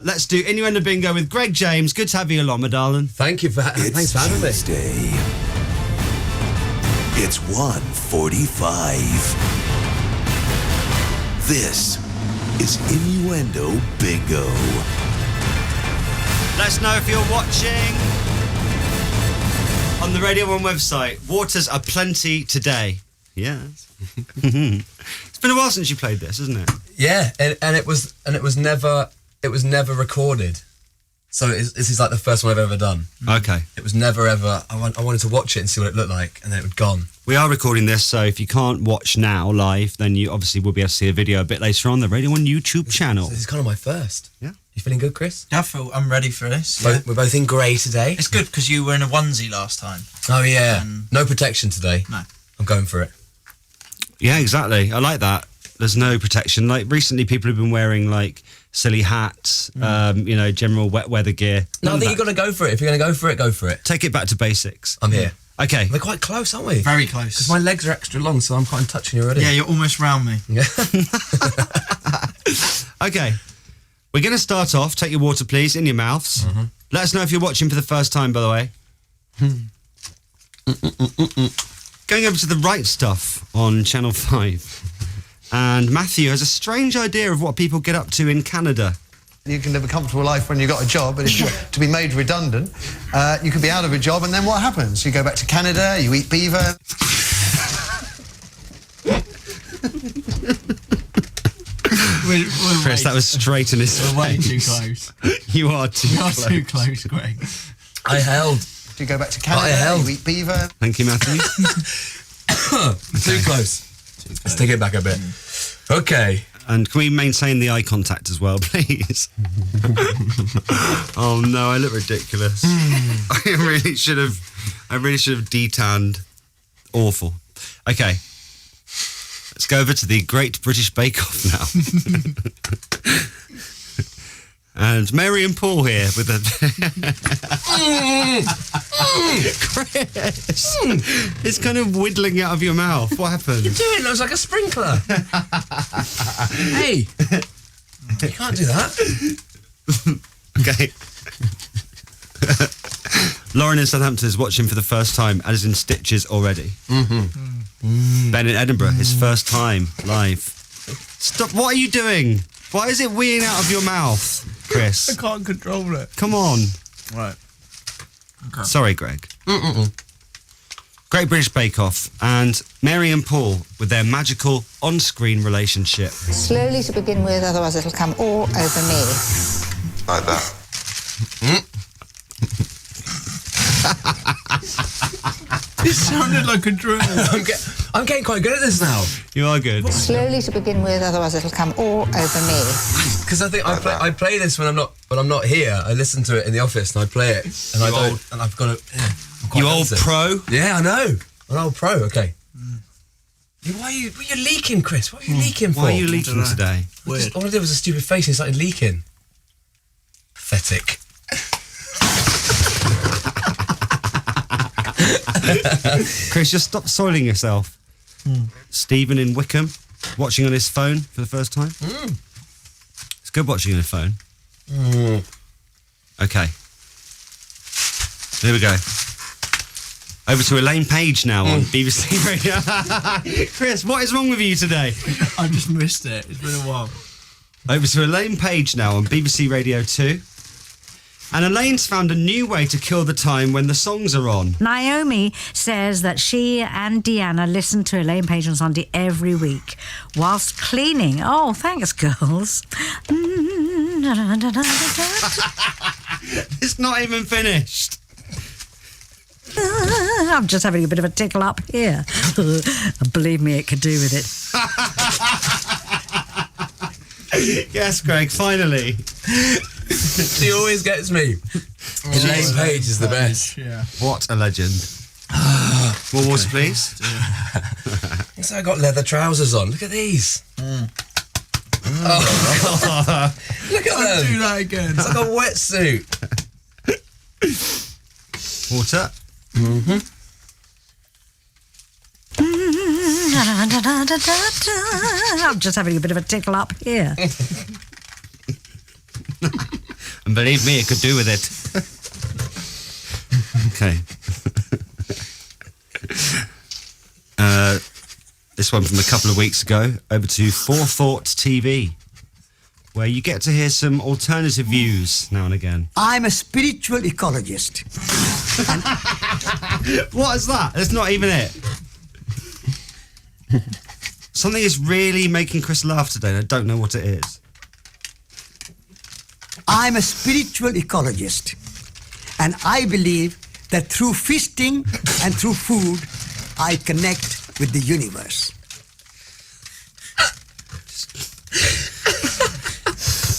Let's do Innuendo Bingo with Greg James. Good to have you along, my darling. Thanks for having me. Tuesday. It's 1:45. This is Innuendo Bingo. Let us know if you're watching on the Radio 1 website. Waters are plenty today. Yes. It's been a while since you played this, isn't it? Yeah, and it was never recorded. So this is like the first one I've ever done. Okay. It was never ever. I wanted to watch it and see what it looked like, and then it was gone. We are recording this, so if you can't watch now live, then you obviously will be able to see a video a bit later on the Radio 1 YouTube channel. This is kind of my first. Yeah. You feeling good, Chris? Yeah, I'm ready for this. We're both in grey today. It's good because you were in a onesie last time. Oh yeah. No protection today. No. I'm going for it. Yeah, exactly. I like that. There's no protection. Like recently, people have been wearing like silly hats, general wet weather gear. No, I think you've got to go for it. If you're going to go for it, go for it. Take it back to basics. I'm here. Okay. We're quite close, aren't we? Very close. Because my legs are extra long, so I'm quite touching you already. Yeah, you're almost round me. Yeah. Okay. We're going to start off. Take your water, please, in your mouths. Mm-hmm. Let us know if you're watching for the first time, by the way. Going over to the right stuff on Channel 5. And Matthew has a strange idea of what people get up to in Canada. You can live a comfortable life when you've got a job, but if you're to be made redundant, you could be out of a job, and then what happens? You go back to Canada, you eat beaver. Chris, that was straight in his face. We're way too close. You are too close. too close, Greg. I held. You go back to Canada, you eat beaver. Thank you, Matthew. Too close. Let's take it back a bit. Okay. And can we maintain the eye contact as well, please? Oh no, I look ridiculous. I really should have detanned. Awful. Okay. Let's go over to the Great British Bake Off now. And Mary and Paul here with a... Chris, it's kind of whittling out of your mouth. What happened? You're doing it. It was like a sprinkler. Hey. You can't do that. Okay. Lauren in Southampton is watching for the first time and is in stitches already. Ben in Edinburgh, his first time live. Stop, what are you doing? Why is it weeing out of your mouth, Chris? I can't control it. Come on. Right. Okay. Sorry, Greg. Great British Bake Off and Mary and Paul with their magical on-screen relationship. Slowly to begin with, otherwise it'll come all over me. Like that. It sounded like a drill. I'm getting quite good at this now. You are good. Slowly to begin with, otherwise it'll come all over me. Because I think I play this when I'm not here. I listen to it in the office and I play it, and I've got to. Yeah, You old pro. Yeah, I know. An old pro. Okay. Why are you leaking, Chris? What are you leaking for? Why are you leaking today? Weird. All I did was a stupid face and it started leaking. Pathetic. Chris, just stop soiling yourself. Stephen in Wickham, watching on his phone for the first time. It's good watching on a phone. Okay. Here we go. Over to Elaine Page now on BBC Radio. Chris, what is wrong with you today? I just missed it. It's been a while. Over to Elaine Page now on BBC Radio 2. And Elaine's found a new way to kill the time when the songs are on. Naomi says that she and Deanna listen to Elaine Page on Sunday every week whilst cleaning. Oh, thanks, girls. It's not even finished. I'm just having a bit of a tickle up here. Believe me, it could do with it. Yes, Greg, finally. She always gets me. Elaine Page is the best. Yeah. What a legend. More water, please. So I got leather trousers on. Look at these. Oh, look at them. Do that again. It's like a wetsuit. Water. I'm just having a bit of a tickle up here. And believe me, it could do with it. Okay. This one from a couple of weeks ago, over to Forethought TV, where you get to hear some alternative views now and again. I'm a spiritual ecologist. What is that? That's not even it. Something is really making Chris laugh today, and I don't know what it is. I'm a spiritual ecologist. And I believe that through feasting and through food, I connect with the universe.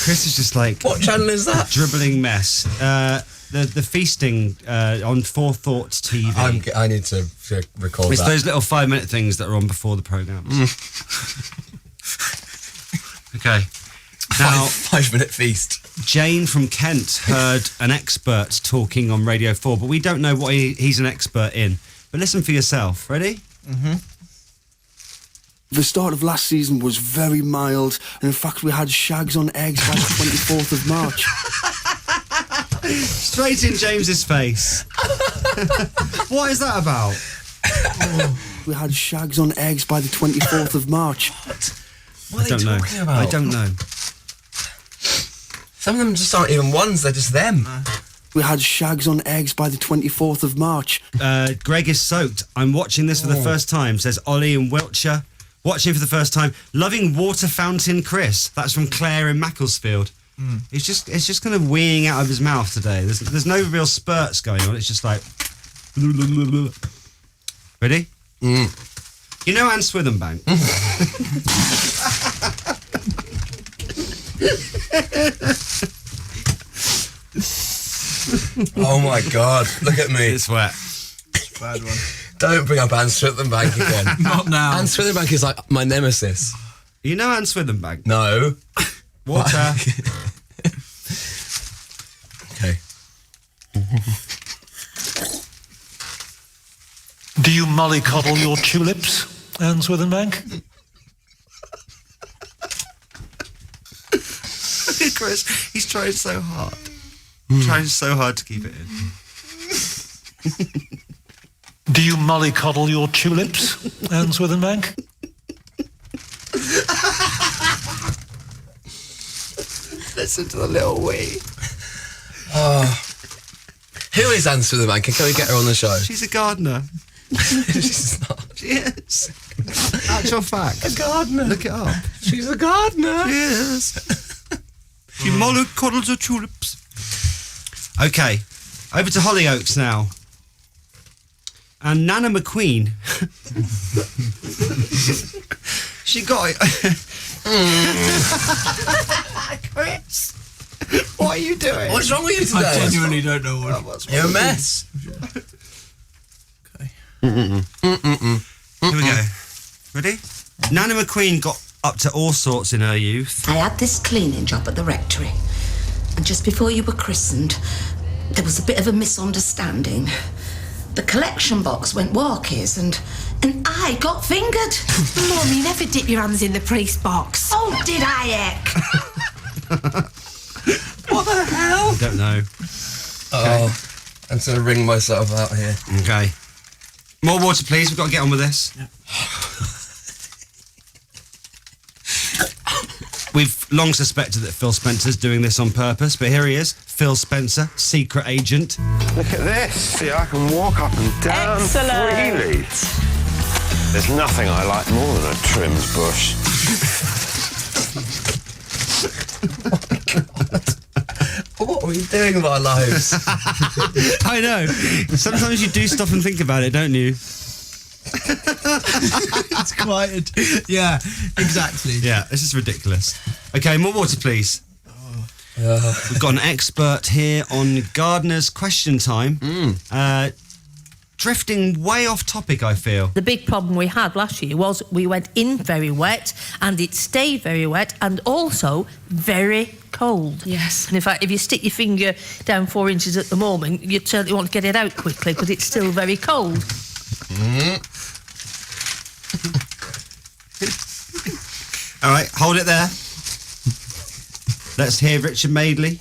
Chris is just like... What channel is that? Dribbling mess. The feasting on Forethought TV. I need to record It's that. those little 5-minute things that are on before the programmes. Okay. Now, 5-minute feast. Jane from Kent heard an expert talking on Radio 4, but we don't know what he's an expert in. But listen for yourself. Ready? Mm-hmm. The start of last season was very mild, and in fact we had shags on eggs by the 24th of March. Straight in James's face. What is that about? We had shags on eggs by the 24th of March. What are they talking about? I don't know. Some of them just aren't even ones, they're just them. We had shags on eggs by the 24th of March. Greg is soaked. I'm watching this for the first time, says Ollie in Wiltshire. Watching for the first time. Loving water fountain Chris. That's from Claire in Macclesfield. It's just kind of weeing out of his mouth today. There's no real spurts going on. It's just like... Ready? You know Anne Swithenbank? Oh my God, look at me. It's wet. Bad one. Don't bring up Anne Swithenbank again. Not now. Anne Swithenbank is like my nemesis. You know Anne Swithenbank? No. Water. Okay. Do you mollycoddle your tulips, Anne Swithenbank? Chris, he's trying so hard. Trying so hard to keep it in. Do you mollycoddle your tulips, Anne Swithenbank? Listen to the little wee. Oh. Who is Anne Swithenbank? Can we get her on the show? She's a gardener. She's not. She is. Actual fact. A gardener. Look it up. She's a gardener. She is. She mollycoddles her tulips. Okay, over to Hollyoaks now. And Nana McQueen. She got it. Chris, what are you doing? What's wrong with you today? I genuinely don't know what. You're a mess. Okay. Here we go. Ready? Nana McQueen got up to all sorts in her youth. I had this cleaning job at the rectory, and just before you were christened, there was a bit of a misunderstanding. The collection box went walkies, and I got fingered. Mum, you never dip your hands in the priest box. Oh, did I, Eck? What the hell? I don't know. Oh, I'm going to wring myself out here. Okay. More water, please. We've got to get on with this. Yep. We've long suspected that Phil Spencer's doing this on purpose, but here he is, Phil Spencer, secret agent. Look at this. See, I can walk up and down freely. There's nothing I like more than a trimmed bush. What are we doing with our lives? I know. Sometimes you do stop and think about it, don't you? It's quite... Yeah, exactly. Yeah, this is ridiculous. Okay, more water, please. We've got an expert here on gardeners' question time. Drifting way off topic, I feel. The big problem we had last year was we went in very wet and it stayed very wet and also very cold. Yes. And in fact, if you stick your finger down 4 inches at the moment, you certainly want to get it out quickly because it's still very cold. All right, hold it there. Let's hear Richard Madeley.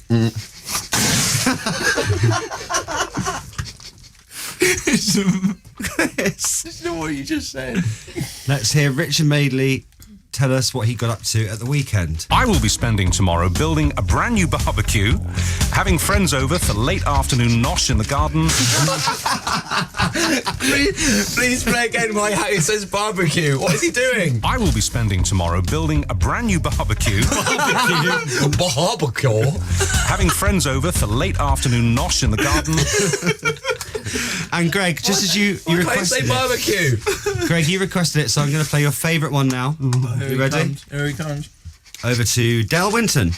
It's not what you just said. Let's hear Richard Madeley tell us what he got up to at the weekend. I will be spending tomorrow building a brand new barbecue, having friends over for late afternoon nosh in the garden. Please play again how it says barbecue. What is he doing? I will be spending tomorrow building a brand new barbecue. Barbecue? Having friends over for late afternoon nosh in the garden. And Greg, just as you requested say barbecue? Greg, you requested it, so I'm going to play your favourite one now. You ready? Here he comes. Over to Del Winton.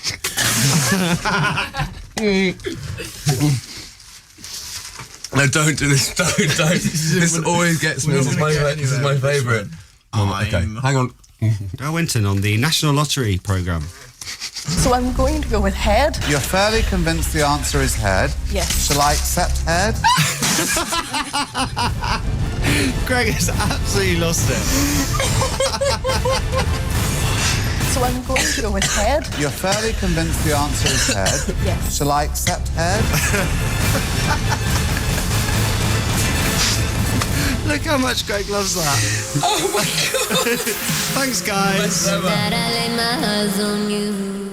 No, don't do this. Don't. This always gets me. This is my favourite. Okay, hang on. Del Winton on the National Lottery programme. So I'm going to go with head. You're fairly convinced the answer is head. Yes. Shall I accept head? Greg has absolutely lost it. So I'm going to go with head. You're fairly convinced the answer is head. Yes. Shall I accept head? Look how much Greg loves that. Oh my God. Thanks, guys. That I laid my eyes on you.